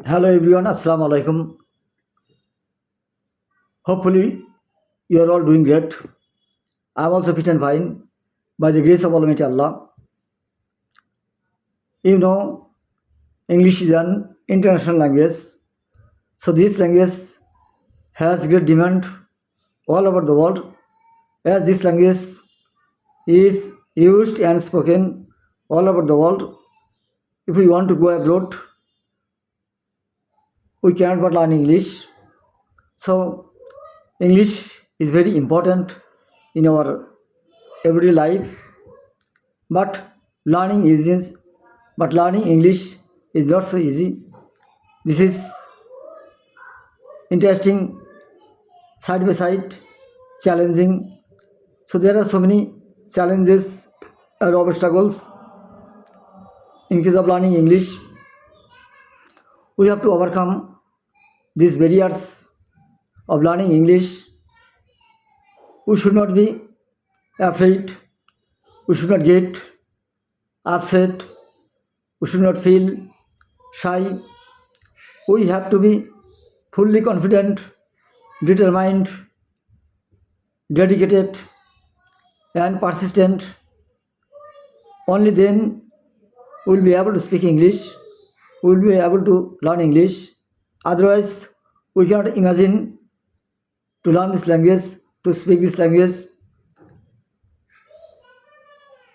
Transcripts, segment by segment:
Hello everyone, Assalamu alaikum. Hopefully, you are all doing great. I am also fit and fine by the grace of Almighty Allah. You know, English is an international language, so this language has great demand all over the world, as this language is used and spoken all over the world. If we want to go abroad, we cannot but learn English. So, English is very important in our everyday life. But learning is but learning English is not so easy. This is interesting side by side, challenging. So there are so many challenges and obstacles in case of learning English. We have to overcome these barriers of learning English. We should not be afraid. We should not get upset. We should not feel shy. We have to be fully confident, determined, dedicated, and persistent. Only then we will be able to speak English, we will be able to learn English. Otherwise, we cannot imagine to learn this language, to speak this language.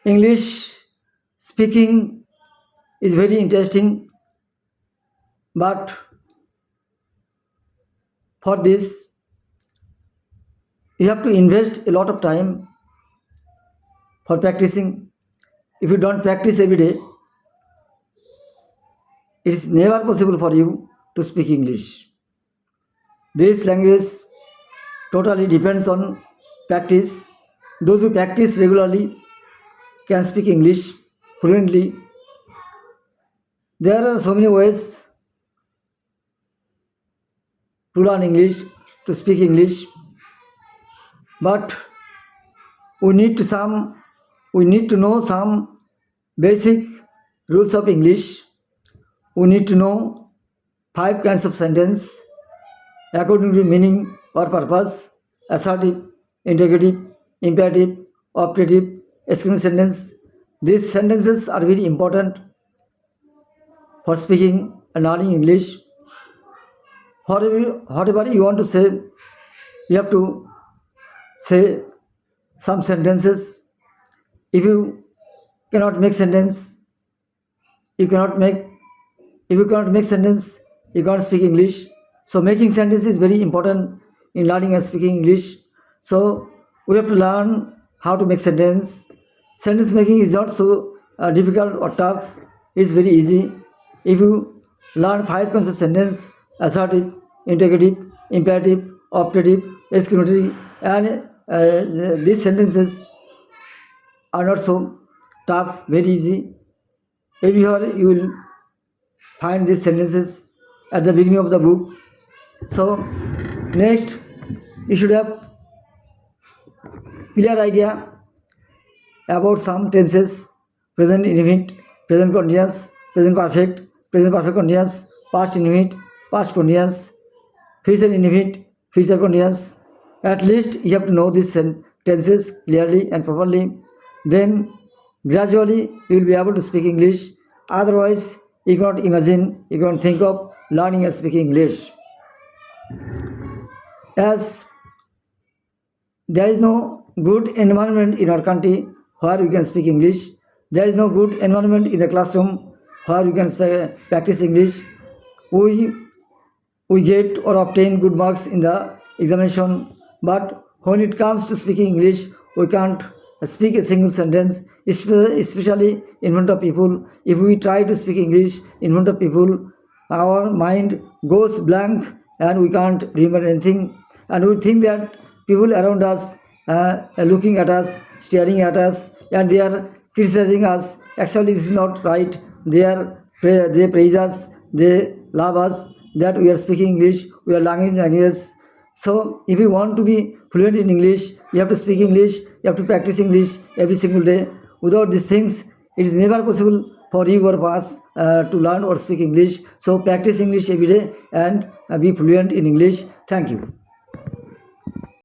English speaking is very interesting, but for this, you have to invest a lot of time for practicing. If you don't practice every day, it is never possible for you to speak English. This language totally depends on practice. Those who practice regularly can speak English fluently. There are so many ways to learn English, to speak English, but we need to know some basic rules of English. We need to know 5 kinds of sentence according to meaning or purpose: assertive, interrogative, imperative, operative, exclamation sentence. These sentences are very important for speaking and learning English. Whatever you want to say, you have to say some sentences. If you cannot make sentence, you cannot make if you cannot make sentence, you can't speak English. So making sentence is very important in learning and speaking English. So we have to learn how to make sentence. Sentence making is not so difficult or tough. It's very easy. If you learn 5 kinds of sentence: assertive, interrogative, imperative, operative, exclamatory, and these sentences are not so tough, very easy. Everywhere you will find these sentences at the beginning of the book. So next, you should have clear idea about some tenses: present indefinite, present continuous, present perfect continuous, past indefinite, past continuous, future indefinite, future continuous. At least you have to know these tenses clearly and properly. Then gradually you will be able to speak English. Otherwise, you cannot imagine, you cannot think of learning and speaking English. As there is no good environment in our country where we can speak English, there is no good environment in the classroom where we can practice English. We get or obtain good marks in the examination, but when it comes to speaking English, we can't speak a single sentence, especially in front of people. If we try to speak English in front of people, our mind goes blank and we can't remember anything, and we think that people around us looking at us, staring at us, and they are criticizing us. Actually, this is not right. They praise us, they love us, that we are speaking English, we are learning language. So if you want to be fluent in English, you have to speak English, you have to practice English every single day. Without these things, it is never possible for you or us to learn or speak English. So practice English every day and be fluent in English. Thank you.